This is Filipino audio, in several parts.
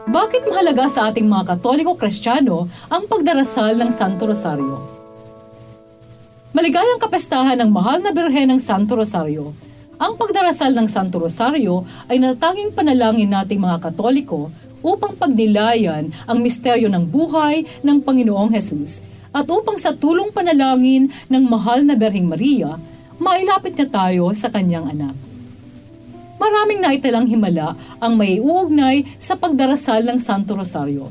Bakit mahalaga sa ating mga Katoliko-Kristiyano ang pagdarasal ng Santo Rosario? Maligayang kapestahan ng mahal na Birhen ng Santo Rosario. Ang pagdarasal ng Santo Rosario ay natatanging panalangin nating mga Katoliko upang pagnilayan ang misteryo ng buhay ng Panginoong Hesus at upang sa tulong panalangin ng mahal na Birheng Maria, mailapit na tayo sa kanyang anak. Maraming naitalang himala ang maiuugnay sa pagdarasal ng Santo Rosario.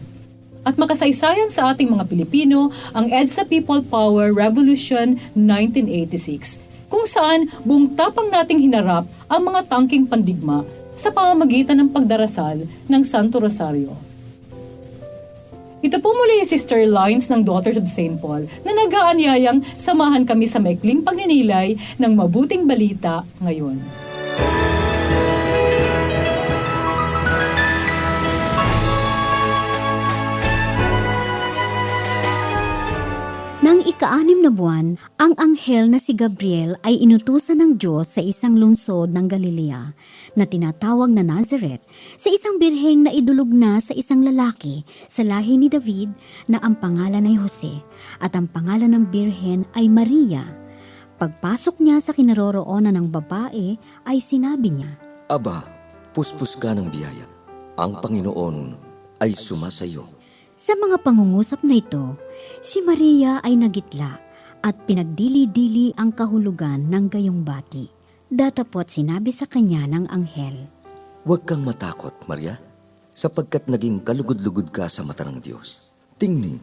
At makasaysayan sa ating mga Pilipino ang EDSA People Power Revolution 1986, kung saan buong tapang nating hinarap ang mga tangking pandigma sa pamamagitan ng pagdarasal ng Santo Rosario. Ito po muli Sister Lines ng Daughters of St. Paul na nag-aanyayang samahan kami sa maikling pagninilay ng mabuting balita ngayon. Nang ika-6 na buwan, ang anghel na si Gabriel ay inutusan ng Diyos sa isang lungsod ng Galilea na tinatawag na Nazareth sa isang birheng na idulog na sa isang lalaki sa lahi ni David na ang pangalan ay Jose at ang pangalan ng birhen ay Maria. Pagpasok niya sa kinaroroonan ng babae ay sinabi niya, Aba, puspos ka ng biyaya. Ang Panginoon ay sumasayo. Sa mga pangungusap na ito, si Maria ay nagitla at pinagdili-dili ang kahulugan ng gayong bati. Datapot sinabi sa kanya ng anghel, Huwag kang matakot, Maria, sapagkat naging kalugod-lugod ka sa mata ng Diyos. Tingni,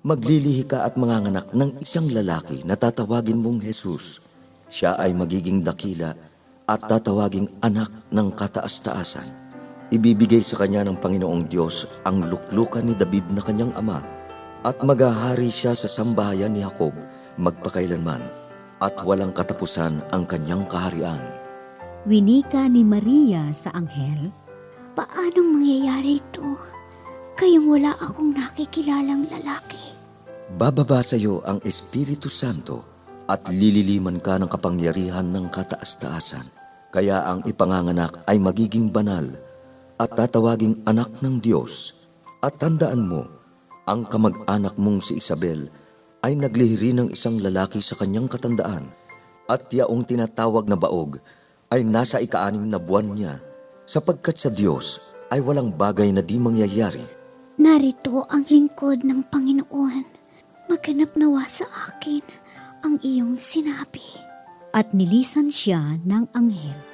maglilihi ka at manganganak ng isang lalaki na tatawagin mong Jesus. Siya ay magiging dakila at tatawaging anak ng kataas-taasan. Ibibigay sa kanya ng Panginoong Diyos ang luklukan ni David na kanyang ama at maghahari siya sa sambahayan ni Jacob magpakailanman at walang katapusan ang kanyang kaharian. Winika ni Maria sa anghel, Paanong mangyayari ito? Kayong wala akong nakikilalang lalaki. Bababa sa iyo ang Espiritu Santo at lililiman ka ng kapangyarihan ng kataas-taasan. Kaya ang ipanganganak ay magiging banal at tatawaging anak ng Diyos. At tandaan mo, ang kamag-anak mong si Isabel ay naglihiri ng isang lalaki sa kanyang katandaan at yaong tinatawag na baog ay nasa ika-6 na buwan niya sapagkat sa Diyos ay walang bagay na di mangyayari. Narito ang lingkod ng Panginoon. Maganap nawa sa akin ang iyong sinabi. At nilisan siya ng anghel.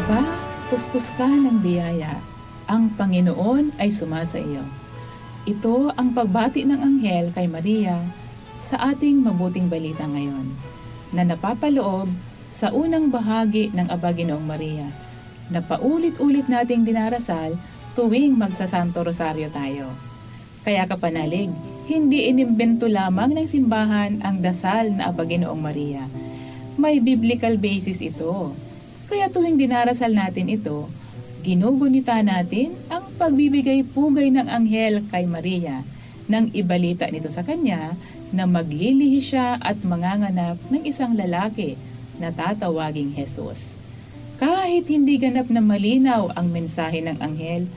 Aba, puspos ka ng biyaya. Ang Panginoon ay sumasa iyo. Ito ang pagbati ng anghel kay Maria sa ating mabuting balita ngayon, na napapaloob sa unang bahagi ng Aba Ginoong Maria, na paulit-ulit nating dinarasal tuwing magsasanto rosaryo tayo. Kaya kapanalig, hindi inimbento lamang ng simbahan ang dasal na Aba Ginoong Maria. May biblical basis ito. Kaya tuwing dinarasal natin ito, ginugunita natin ang pagbibigay pugay ng anghel kay Maria nang ibalita nito sa kanya na maglilihi siya at manganganak ng isang lalaki na tatawaging Jesus. Kahit hindi ganap na malinaw ang mensahe ng anghel,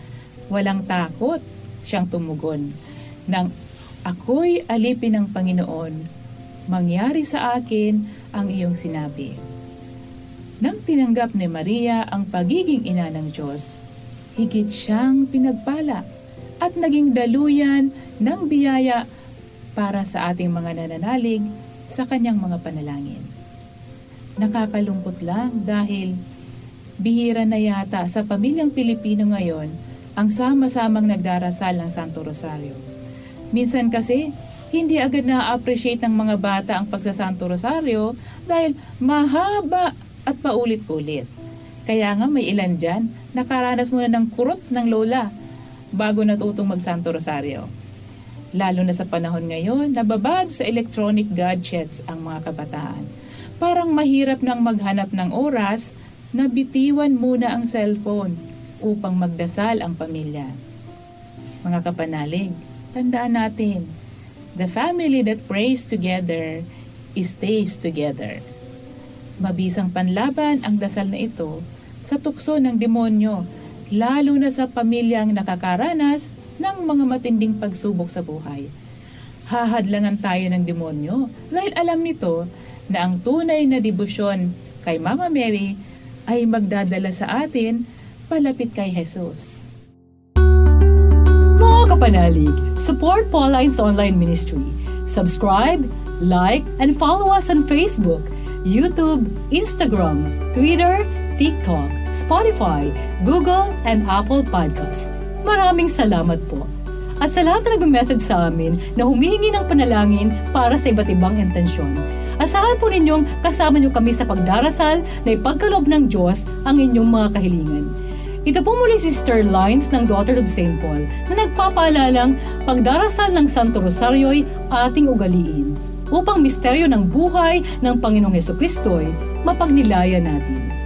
walang takot siyang tumugon nang ako'y alipin ng Panginoon, mangyari sa akin ang iyong sinabi. Nang tinanggap ni Maria ang pagiging ina ng Diyos, higit siyang pinagpala at naging daluyan ng biyaya para sa ating mga nananalig sa kanyang mga panalangin. Nakakalungkot lang dahil bihira na yata sa pamilyang Pilipino ngayon ang sama-samang nagdarasal ng Santo Rosario. Minsan kasi, hindi agad na-appreciate ng mga bata ang pagsasanto Rosario dahil mahaba at paulit-ulit. Kaya nga may ilan dyan, nakaranas muna ng kurot ng lola bago natutong magsanto rosaryo. Lalo na sa panahon ngayon, nababad sa electronic gadgets ang mga kabataan. Parang mahirap nang maghanap ng oras na bitiwan muna ang cellphone upang magdasal ang pamilya. Mga kapanalig, tandaan natin, the family that prays together stays together. Mabisang panlaban ang dasal na ito sa tukso ng demonyo, lalo na sa pamilyang nakakaranas ng mga matinding pagsubok sa buhay. Hahadlangan tayo ng demonyo dahil alam nito na ang tunay na debosyon kay Mama Mary ay magdadala sa atin palapit kay Jesus. Mga kapanalig, support Pauline's online ministry. Subscribe, like, and follow us on Facebook, YouTube, Instagram, Twitter, TikTok, Spotify, Google, and Apple Podcast. Maraming salamat po. At sa lahat na nag-message sa amin na humihingi ng panalangin para sa iba't ibang intensyon, asahan po ninyong kasama niyo kami sa pagdarasal na ipagkaloob ng Diyos ang inyong mga kahilingan. Ito po muli si Sister Lines ng Daughters of St. Paul na nagpapaalalang pagdarasal ng Santo Rosario'y ating ugaliin upang misteryo ng buhay ng Panginoong Hesukristo'y mapagnilayan natin.